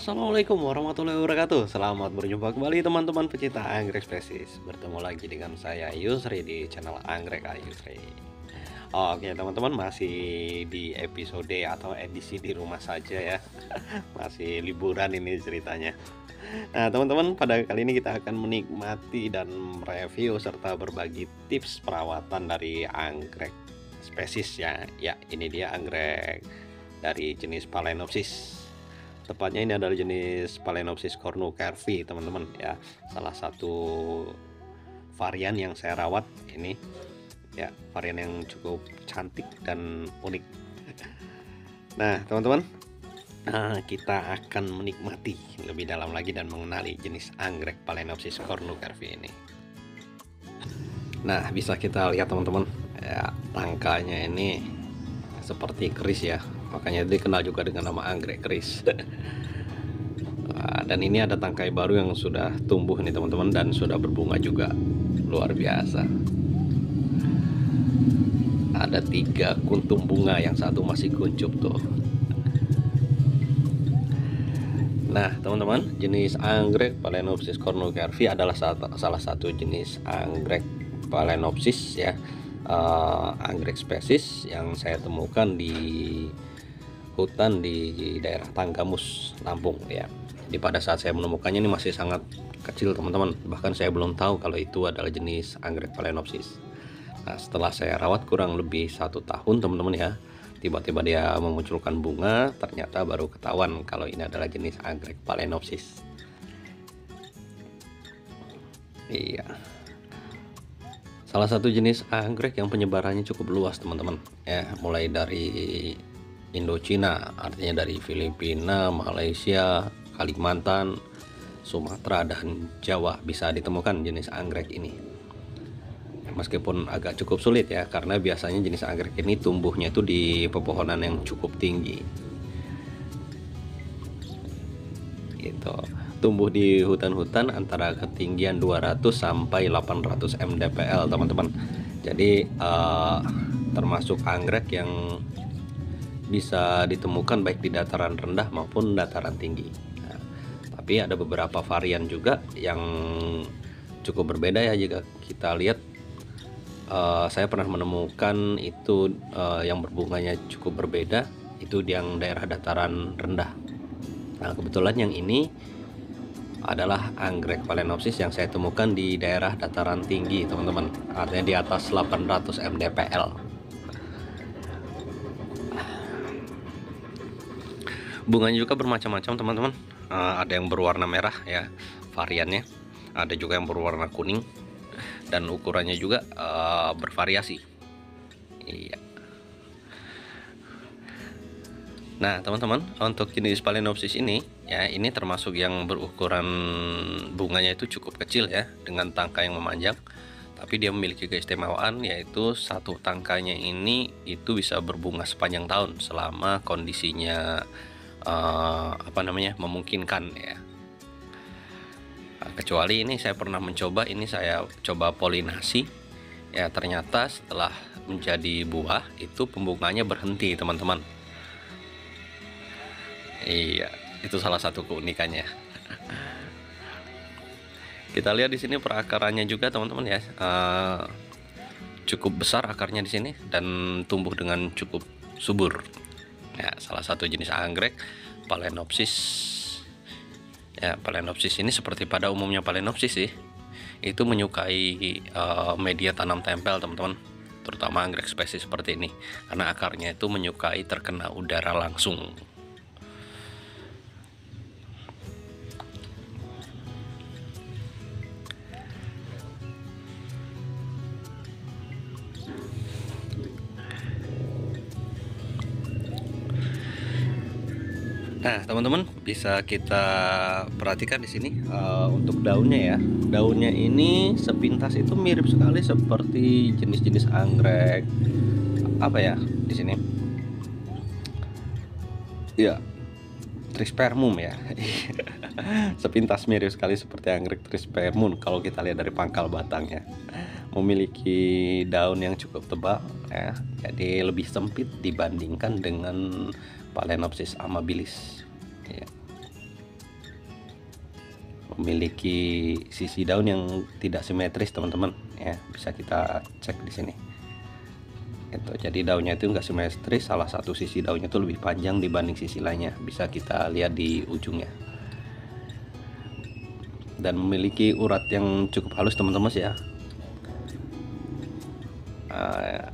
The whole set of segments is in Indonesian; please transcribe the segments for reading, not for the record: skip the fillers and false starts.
Assalamualaikum warahmatullahi wabarakatuh. Selamat berjumpa kembali teman-teman pecinta anggrek spesies. Bertemu lagi dengan saya Yusri di channel Anggrek Yusri. Oke teman-teman, masih di episode atau edisi di rumah saja ya. Masih liburan ini ceritanya. Nah teman-teman, pada kali ini kita akan menikmati dan mereview serta berbagi tips perawatan dari anggrek spesies ya. Ya, ini dia anggrek dari jenis Phalaenopsis. Tepatnya ini adalah jenis Phalaenopsis cornucervi teman-teman ya, salah satu varian yang saya rawat ini ya, varian yang cukup cantik dan unik. Nah teman-teman, kita akan menikmati lebih dalam lagi dan mengenali jenis anggrek Phalaenopsis cornucervi ini. Nah bisa kita lihat teman-teman ya, tangkanya ini seperti keris ya, makanya dikenal juga dengan nama anggrek keris. Dan ini ada tangkai baru yang sudah tumbuh nih teman-teman, dan sudah berbunga juga, luar biasa. Ada 3 kuntum bunga, yang satu masih kuncup tuh. Nah teman-teman, jenis anggrek Phalaenopsis cornucervi adalah salah satu jenis anggrek Phalaenopsis ya, anggrek spesies yang saya temukan di hutan di daerah Tanggamus, Lampung ya. Jadi pada saat saya menemukannya ini masih sangat kecil teman-teman, bahkan saya belum tahu kalau itu adalah jenis anggrek Phalaenopsis. Nah setelah saya rawat kurang lebih 1 tahun teman-teman ya, tiba-tiba dia memunculkan bunga, ternyata baru ketahuan kalau ini adalah jenis anggrek Phalaenopsis. Iya, salah satu jenis anggrek yang penyebarannya cukup luas teman-teman ya, mulai dari Indochina, artinya dari Filipina, Malaysia, Kalimantan, Sumatera, dan Jawa bisa ditemukan jenis anggrek ini. Meskipun agak cukup sulit ya, karena biasanya jenis anggrek ini tumbuhnya itu di pepohonan yang cukup tinggi gitu. Tumbuh di hutan-hutan antara ketinggian 200 sampai 800 mdpl teman-teman. Jadi termasuk anggrek yang bisa ditemukan baik di dataran rendah maupun dataran tinggi. Nah, tapi ada beberapa varian juga yang cukup berbeda ya. Jika kita lihat, saya pernah menemukan itu yang berbunganya cukup berbeda, itu yang daerah dataran rendah. Nah kebetulan yang ini adalah anggrek Phalaenopsis yang saya temukan di daerah dataran tinggi teman-teman, artinya di atas 800 mdpl. Bunganya juga bermacam-macam teman-teman, ada yang berwarna merah ya variannya, ada juga yang berwarna kuning, dan ukurannya juga bervariasi. Iya. Nah teman-teman, untuk jenis Phalaenopsis ini ya, ini termasuk yang berukuran bunganya itu cukup kecil ya, dengan tangkai yang memanjang. Tapi dia memiliki keistimewaan, yaitu satu tangkainya ini itu bisa berbunga sepanjang tahun selama kondisinya memungkinkan ya. Nah, kecuali ini saya pernah mencoba, ini saya coba polinasi ya, ternyata setelah menjadi buah itu pembunganya berhenti teman-teman. Iya, itu salah satu keunikannya. Kita lihat di sini perakarannya juga teman-teman ya, cukup besar akarnya di sini dan tumbuh dengan cukup subur. Ya, salah satu jenis anggrek Phalaenopsis. Ya, Phalaenopsis ini seperti pada umumnya Phalaenopsis sih, itu menyukai media tanam tempel teman-teman, terutama anggrek spesies seperti ini, karena akarnya itu menyukai terkena udara langsung. Nah teman-teman, bisa kita perhatikan di sini untuk daunnya ya. Daunnya ini sepintas itu mirip sekali seperti jenis-jenis anggrek apa ya di sini. Ya, Trispermum ya. Sepintas mirip sekali seperti anggrek Trispermum kalau kita lihat dari pangkal batangnya. Memiliki daun yang cukup tebal ya, jadi lebih sempit dibandingkan dengan Phalaenopsis amabilis ya. memiliki sisi daun yang tidak simetris teman-teman ya, bisa kita cek di sini. Itu jadi daunnya itu enggak simetris, salah satu sisi daunnya itu lebih panjang dibanding sisi lainnya, bisa kita lihat di ujungnya. Dan memiliki urat yang cukup halus teman-teman ya.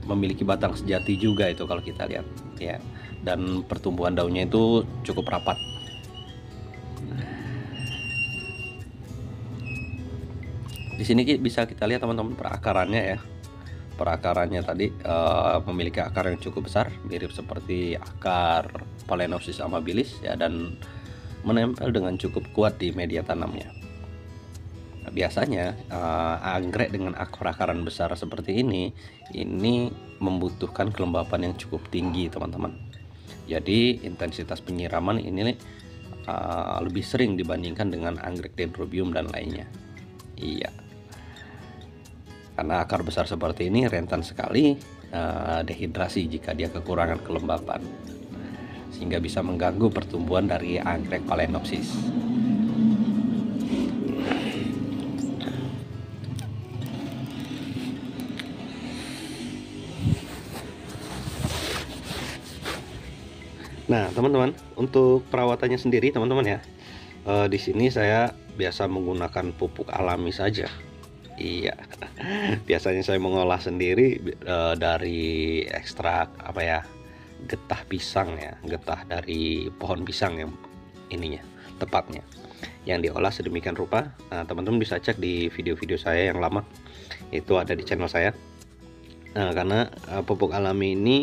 Memiliki batang sejati juga itu kalau kita lihat ya, dan pertumbuhan daunnya itu cukup rapat. Di sini bisa kita lihat teman-teman perakarannya ya. Perakarannya tadi memiliki akar yang cukup besar, mirip seperti akar Phalaenopsis amabilis ya, dan menempel dengan cukup kuat di media tanamnya. Nah, biasanya anggrek dengan akar-akaran besar seperti ini membutuhkan kelembapan yang cukup tinggi teman-teman. Jadi intensitas penyiraman ini lebih sering dibandingkan dengan anggrek Dendrobium dan lainnya. Iya. Karena akar besar seperti ini rentan sekali dehidrasi jika dia kekurangan kelembapan, sehingga bisa mengganggu pertumbuhan dari anggrek Phalaenopsis. Nah teman-teman, untuk perawatannya sendiri teman-teman ya, di sini saya biasa menggunakan pupuk alami saja. Iya, biasanya saya mengolah sendiri dari ekstrak getah pisang ya, getah dari pohon pisang yang ininya tepatnya, yang diolah sedemikian rupa. Nah teman-teman bisa cek di video-video saya yang lama, itu ada di channel saya. Nah karena pupuk alami ini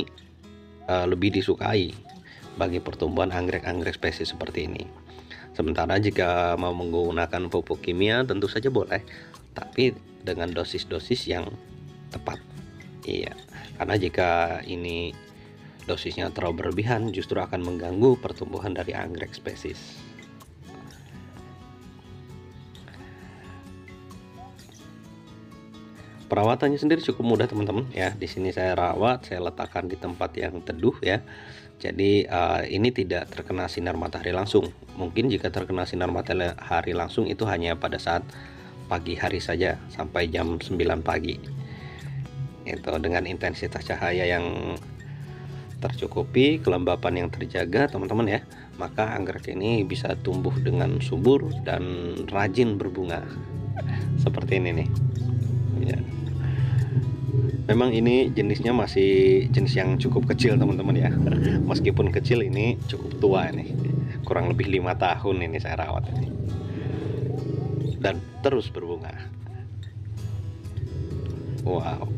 lebih disukai bagi pertumbuhan anggrek-anggrek spesies seperti ini. Sementara jika mau menggunakan pupuk kimia tentu saja boleh, tapi dengan dosis-dosis yang tepat. Iya, karena jika ini dosisnya terlalu berlebihan justru akan mengganggu pertumbuhan dari anggrek spesies. Perawatannya sendiri cukup mudah teman-teman ya. Di sini saya rawat, saya letakkan di tempat yang teduh ya. Jadi ini tidak terkena sinar matahari langsung. Mungkin jika terkena sinar matahari langsung itu hanya pada saat pagi hari saja sampai jam 9 pagi. Itu dengan intensitas cahaya yang tercukupi, kelembapan yang terjaga teman-teman ya, maka anggrek ini bisa tumbuh dengan subur dan rajin berbunga. Seperti ini nih. Ya. Memang ini jenisnya masih jenis yang cukup kecil teman-teman ya. Meskipun kecil ini cukup tua ini. Kurang lebih 5 tahun ini saya rawat ini. Dan terus berbunga. Wow.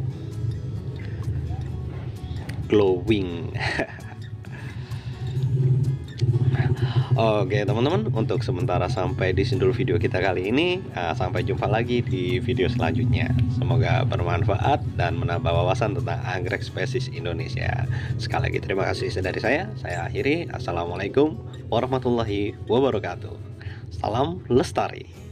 Glowing. Oke teman-teman, untuk sementara sampai di sini dulu video kita kali ini. Sampai jumpa lagi di video selanjutnya. Semoga bermanfaat dan menambah wawasan tentang anggrek spesies Indonesia. Sekali lagi terima kasih dari saya akhiri. Assalamualaikum warahmatullahi wabarakatuh. Salam lestari.